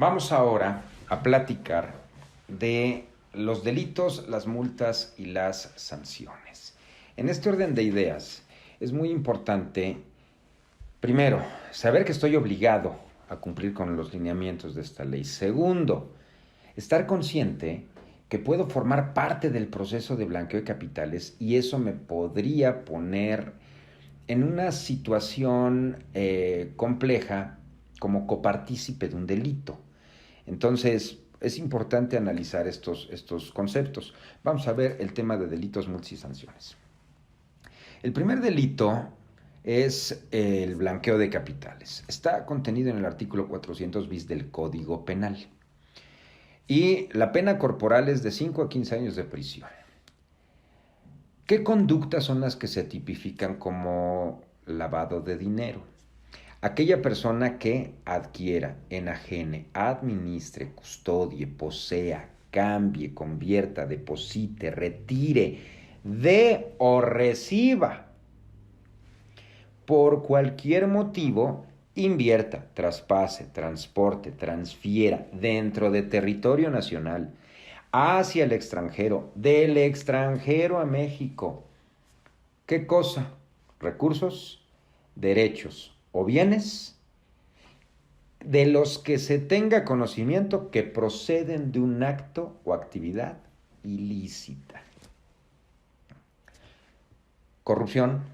Vamos ahora a platicar de los delitos, las multas y las sanciones. En este orden de ideas, es muy importante, primero, saber que estoy obligado a cumplir con los lineamientos de esta ley. Segundo, estar consciente que puedo formar parte del proceso de blanqueo de capitales y eso me podría poner en una situación compleja como copartícipe de un delito. Entonces, es importante analizar estos conceptos. Vamos a ver el tema de delitos, multas y sanciones. El primer delito es el blanqueo de capitales. Está contenido en el artículo 400 bis del Código Penal. Y la pena corporal es de 5 a 15 años de prisión. ¿Qué conductas son las que se tipifican como lavado de dinero? Aquella persona que adquiera, enajene, administre, custodie, posea, cambie, convierta, deposite, retire, dé o reciba por cualquier motivo, invierta, traspase, transporte, transfiera dentro de territorio nacional, hacia el extranjero, del extranjero a México. ¿Qué cosa? Recursos, derechos o bienes de los que se tenga conocimiento que proceden de un acto o actividad ilícita. Corrupción,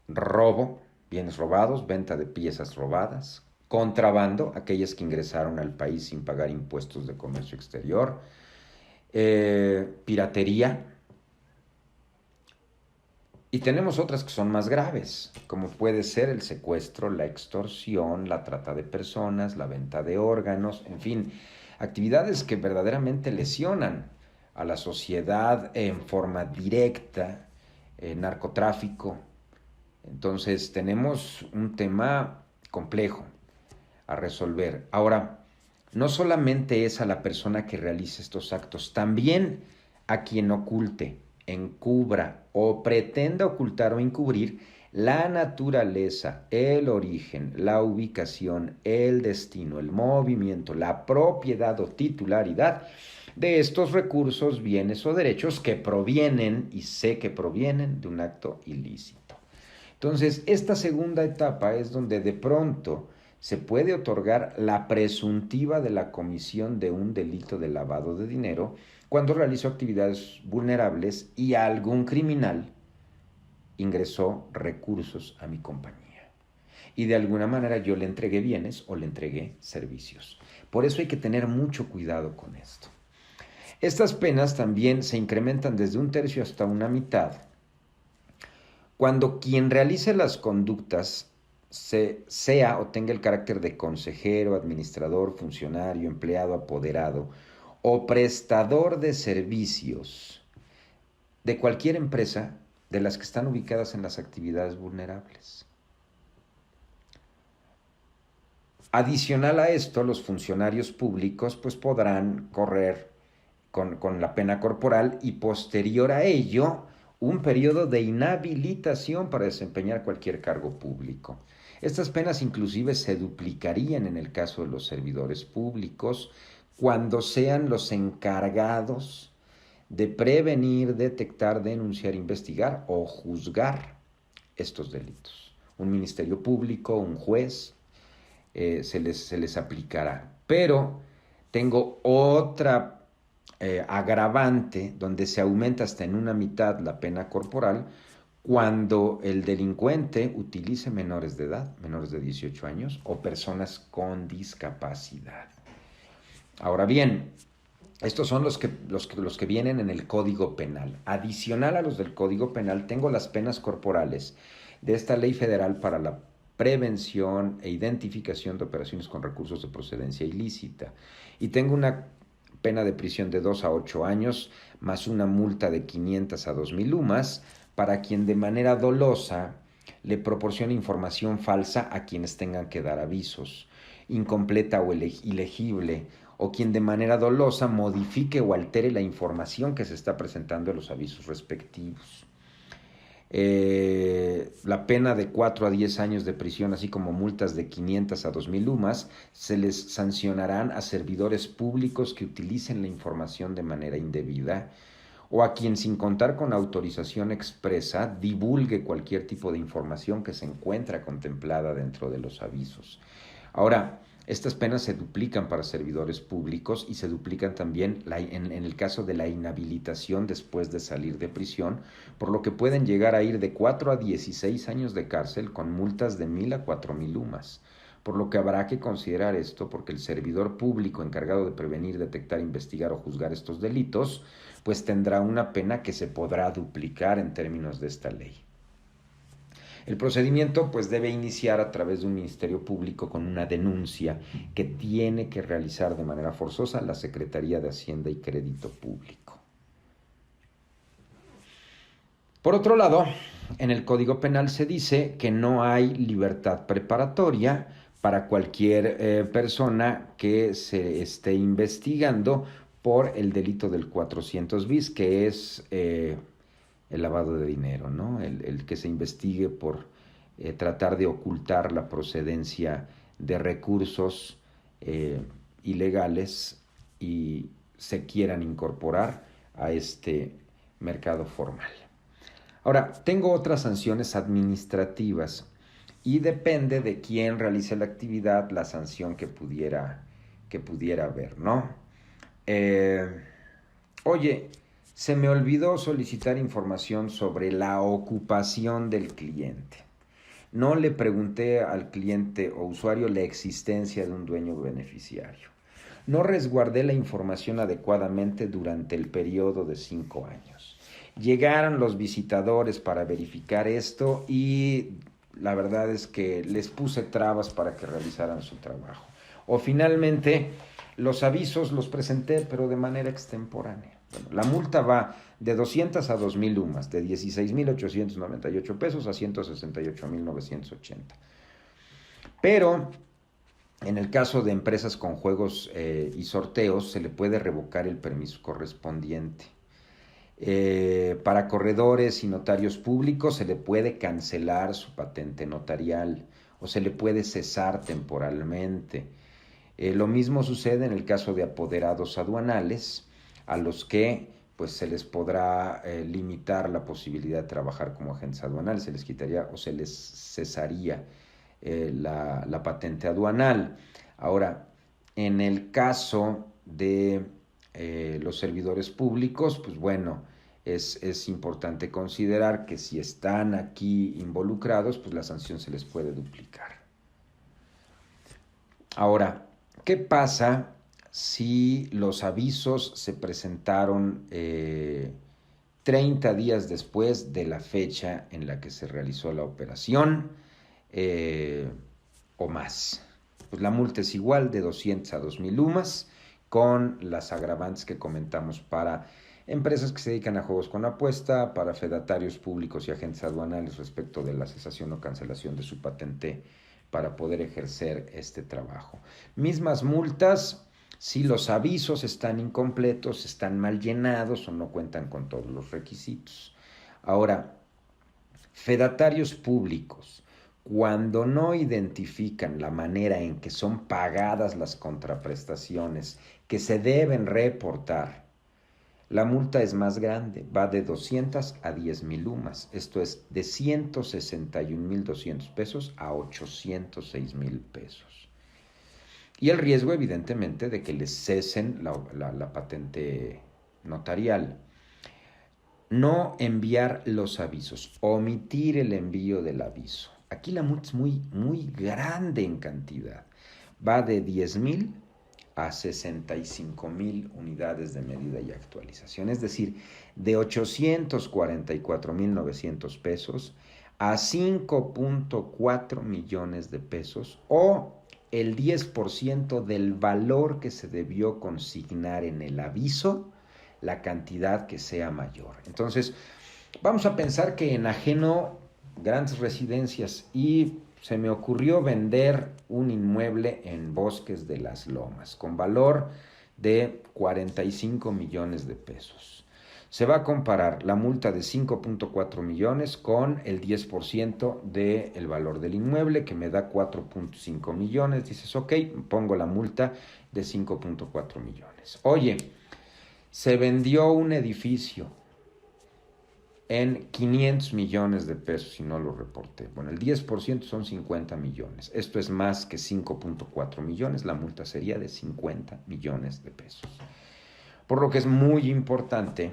robo, bienes robados, venta de piezas robadas, contrabando, aquellas que ingresaron al país sin pagar impuestos de comercio exterior, piratería. Y tenemos otras que son más graves, como puede ser el secuestro, la extorsión, la trata de personas, la venta de órganos, en fin, actividades que verdaderamente lesionan a la sociedad en forma directa, narcotráfico. Entonces tenemos un tema complejo a resolver. Ahora, no solamente es a la persona que realiza estos actos, también a quien oculte, encubra o pretenda ocultar o encubrir la naturaleza, el origen, la ubicación, el destino, el movimiento, la propiedad o titularidad de estos recursos, bienes o derechos que provienen, y sé que provienen, de un acto ilícito. Entonces, esta segunda etapa es donde de pronto se puede otorgar la presuntiva de la comisión de un delito de lavado de dinero cuando realizó actividades vulnerables y algún criminal ingresó recursos a mi compañía. Y de alguna manera yo le entregué bienes o le entregué servicios. Por eso hay que tener mucho cuidado con esto. Estas penas también se incrementan desde 1/3 hasta 1/2 cuando quien realice las conductas sea o tenga el carácter de consejero, administrador, funcionario, empleado, apoderado o prestador de servicios de cualquier empresa de las que están ubicadas en las actividades vulnerables. Adicional a esto, los funcionarios públicos pues podrán correr con la pena corporal y posterior a ello un periodo de inhabilitación para desempeñar cualquier cargo público. Estas penas inclusive se duplicarían en el caso de los servidores públicos cuando sean los encargados de prevenir, detectar, denunciar, investigar o juzgar estos delitos. Un ministerio público, un juez, se les aplicará. Pero tengo otra agravante donde se aumenta hasta en 1/2 la pena corporal cuando el delincuente utilice menores de edad, menores de 18 años o personas con discapacidad. Ahora bien, estos son los que vienen en el Código Penal. Adicional a los del Código Penal, tengo las penas corporales de esta Ley Federal para la prevención e identificación de operaciones con recursos de procedencia ilícita. Y tengo una pena de prisión de 2 a 8 años, más una multa de 500 a 2,000 UMAS para quien de manera dolosa le proporcione información falsa a quienes tengan que dar avisos, incompleta o ilegible, o quien de manera dolosa modifique o altere la información que se está presentando en los avisos respectivos. La pena de 4 a 10 años de prisión, así como multas de 500 a 2,000 UMAS, se les sancionarán a servidores públicos que utilicen la información de manera indebida o a quien, sin contar con autorización expresa, divulgue cualquier tipo de información que se encuentra contemplada dentro de los avisos. Ahora, estas penas se duplican para servidores públicos y se duplican también en el caso de la inhabilitación después de salir de prisión, por lo que pueden llegar a ir de 4 a 16 años de cárcel con multas de 1,000 a 4,000 UMAS. Por lo que habrá que considerar esto, porque el servidor público encargado de prevenir, detectar, investigar o juzgar estos delitos, pues tendrá una pena que se podrá duplicar en términos de esta ley. El procedimiento pues debe iniciar a través de un ministerio público con una denuncia que tiene que realizar de manera forzosa la Secretaría de Hacienda y Crédito Público. Por otro lado, en el Código Penal se dice que no hay libertad preparatoria para cualquier persona que se esté investigando por el delito del 400 bis, que es el lavado de dinero, ¿no? El que se investigue por tratar de ocultar la procedencia de recursos ilegales y se quieran incorporar a este mercado formal. Ahora, tengo otras sanciones administrativas y depende de quién realice la actividad, la sanción que pudiera haber, ¿no? Oye, se me olvidó solicitar información sobre la ocupación del cliente. No le pregunté al cliente o usuario la existencia de un dueño beneficiario. No resguardé la información adecuadamente durante el periodo de 5 años. Llegaron los visitadores para verificar esto y la verdad es que les puse trabas para que realizaran su trabajo. O finalmente los avisos los presenté, pero de manera extemporánea. Bueno, la multa va de 200 a 2,000 UMAS, de 16,898 pesos a 168,980. Pero en el caso de empresas con juegos y sorteos, se le puede revocar el permiso correspondiente. Para corredores y notarios públicos se le puede cancelar su patente notarial o se le puede cesar temporalmente. Lo mismo sucede en el caso de apoderados aduanales, a los que pues se les podrá limitar la posibilidad de trabajar como agentes aduanales, se les quitaría o se les cesaría la patente aduanal. Ahora, en el caso de los servidores públicos, pues bueno, es importante considerar que si están aquí involucrados, pues la sanción se les puede duplicar. Ahora, ¿qué pasa si los avisos se presentaron 30 días después de la fecha en la que se realizó la operación o más? Pues la multa es igual, de 200 a 2,000 UMAS, con las agravantes que comentamos para empresas que se dedican a juegos con apuesta, para fedatarios públicos y agentes aduanales respecto de la cesación o cancelación de su patente para poder ejercer este trabajo. Mismas multas si los avisos están incompletos, están mal llenados o no cuentan con todos los requisitos. Ahora, fedatarios públicos, cuando no identifican la manera en que son pagadas las contraprestaciones que se deben reportar, la multa es más grande, va de 200 a 10,000 UMAS, esto es de 161,200 pesos a 806,000 pesos. Y el riesgo, evidentemente, de que les cesen la patente notarial. No enviar los avisos, omitir el envío del aviso. Aquí la multa es muy grande en cantidad. Va de 10,000 a 65,000 unidades de medida y actualización. Es decir, de 844,900 pesos a 5.4 millones de pesos o el 10% del valor que se debió consignar en el aviso, la cantidad que sea mayor. Entonces, vamos a pensar que enajeno grandes residencias y se me ocurrió vender un inmueble en Bosques de las Lomas con valor de 45 millones de pesos. Se va a comparar la multa de 5.4 millones con el 10% del valor del inmueble, que me da 4.5 millones. Dices, ok, pongo la multa de 5.4 millones. Oye, se vendió un edificio en 500 millones de pesos y no lo reporté. Bueno, el 10% son 50 millones. Esto es más que 5.4 millones. La multa sería de 50 millones de pesos. Por lo que es muy importante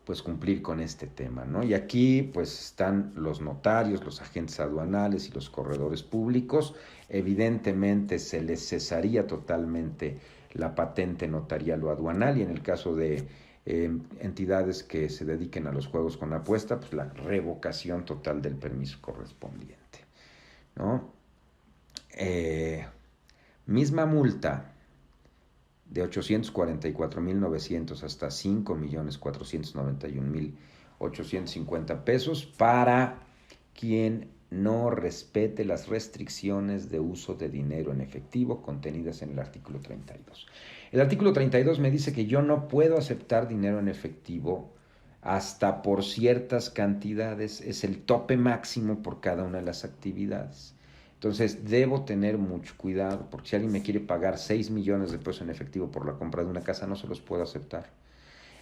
pues cumplir con este tema, ¿no? Y aquí pues están los notarios, los agentes aduanales y los corredores públicos. Evidentemente se les cesaría totalmente la patente notarial o aduanal, y en el caso de entidades que se dediquen a los juegos con apuesta, pues la revocación total del permiso correspondiente, ¿no? Misma multa de 844,900 hasta 5,491,850 pesos para quien no respete las restricciones de uso de dinero en efectivo contenidas en el artículo 32. El artículo 32 me dice que yo no puedo aceptar dinero en efectivo hasta por ciertas cantidades, es el tope máximo por cada una de las actividades. Entonces debo tener mucho cuidado, porque si alguien me quiere pagar 6 millones de pesos en efectivo por la compra de una casa, no se los puedo aceptar.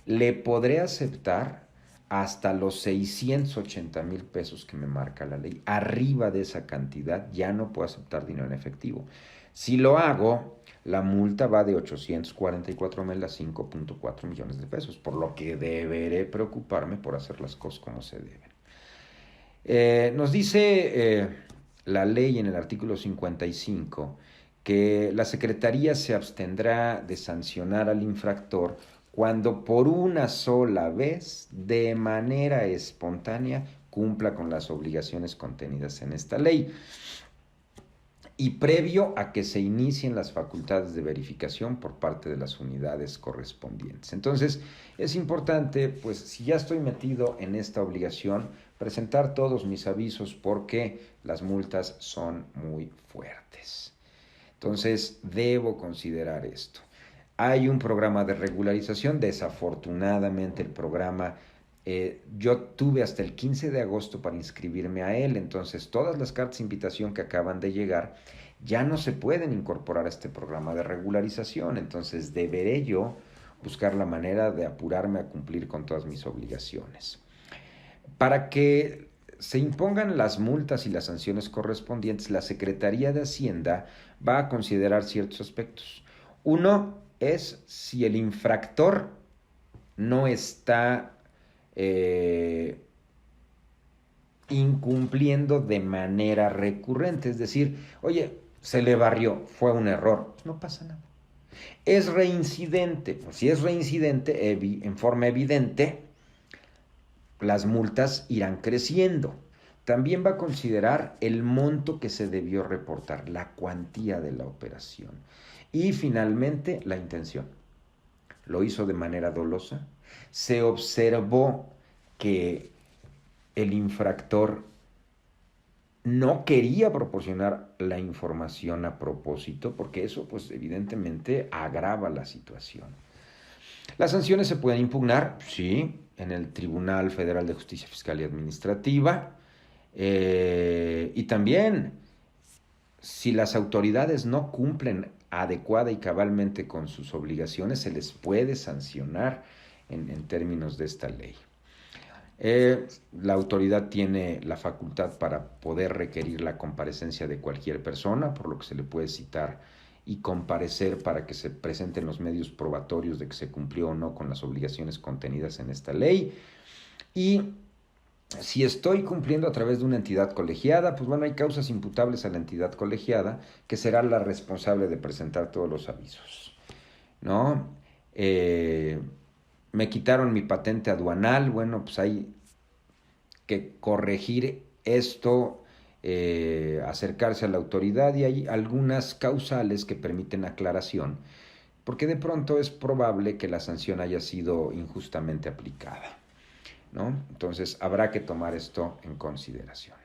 Le podré aceptar hasta los 680,000 pesos que me marca la ley. Arriba de esa cantidad ya no puedo aceptar dinero en efectivo. Si lo hago, la multa va de 844,000 a 5.4 millones de pesos, por lo que deberé preocuparme por hacer las cosas como se deben. Nos dice la ley en el artículo 55 que la Secretaría se abstendrá de sancionar al infractor cuando por una sola vez, de manera espontánea, cumpla con las obligaciones contenidas en esta ley y previo a que se inicien las facultades de verificación por parte de las unidades correspondientes. Entonces, es importante, pues, si ya estoy metido en esta obligación, presentar todos mis avisos porque las multas son muy fuertes. Entonces, debo considerar esto. Hay un programa de regularización, desafortunadamente el programa yo tuve hasta el 15 de agosto para inscribirme a él, entonces todas las cartas de invitación que acaban de llegar ya no se pueden incorporar a este programa de regularización, entonces deberé yo buscar la manera de apurarme a cumplir con todas mis obligaciones. Para que se impongan las multas y las sanciones correspondientes, la Secretaría de Hacienda va a considerar ciertos aspectos. Uno es si el infractor no está incumpliendo de manera recurrente, es decir, oye, se le barrió, fue un error, no pasa nada. Es reincidente, pues si es reincidente, en forma evidente, las multas irán creciendo. También va a considerar el monto que se debió reportar, la cuantía de la operación. Y finalmente, la intención. ¿Lo hizo de manera dolosa? Se observó que el infractor no quería proporcionar la información a propósito, porque eso, pues, evidentemente agrava la situación. Las sanciones se pueden impugnar, sí, en el Tribunal Federal de Justicia Fiscal y Administrativa, y también, si las autoridades no cumplen adecuada y cabalmente con sus obligaciones, se les puede sancionar en términos de esta ley. La autoridad tiene la facultad para poder requerir la comparecencia de cualquier persona, por lo que se le puede citar y comparecer para que se presenten los medios probatorios de que se cumplió o no con las obligaciones contenidas en esta ley. Y si estoy cumpliendo a través de una entidad colegiada, pues bueno, hay causas imputables a la entidad colegiada, que será la responsable de presentar todos los avisos, ¿no? Me quitaron mi patente aduanal, bueno, pues hay que corregir esto, acercarse a la autoridad, y hay algunas causales que permiten aclaración, porque de pronto es probable que la sanción haya sido injustamente aplicada, ¿no? Entonces habrá que tomar esto en consideración.